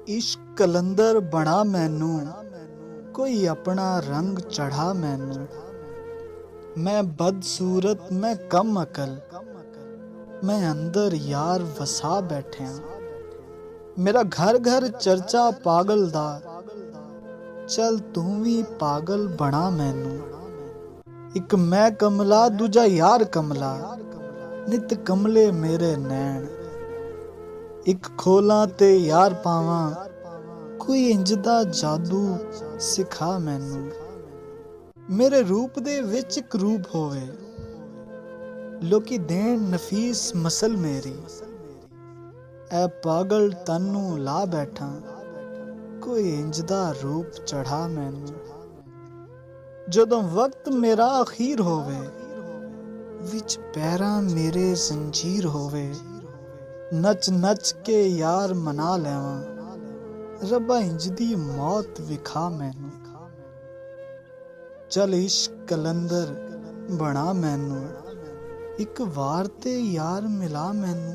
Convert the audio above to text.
इश्क कलंदर बना मैनू, कोई अपना रंग चढ़ा मैनू। मैं बदसूरत मैं कम अकल, मैं अंदर यार वसा बैठिया। मेरा घर घर चर्चा पागल दा, चल तू भी पागल बना मैनू। एक मैं कमला दूजा यार कमला, नित कमले मेरे नैन। एक खोला ते यार पावां, कोई इंज दा जादू सिखा मैनू। मेरे रूप दे विच इक रूप होवे, लोकी देन नफीस मसल मेरी। ऐ पागल तन्नू ला बैठा, कोई इंज दा रूप चढ़ा मैनू। जदों वक्त मेरा अखीर होवे, विच पैरां मेरे जंजीर होवे। नच नच के यार मना लैवां, रब्बा इंज दी मौत विखा मैनू। चल इश्क कलंदर बना मैनू, एक वार ते यार मिला मैनू।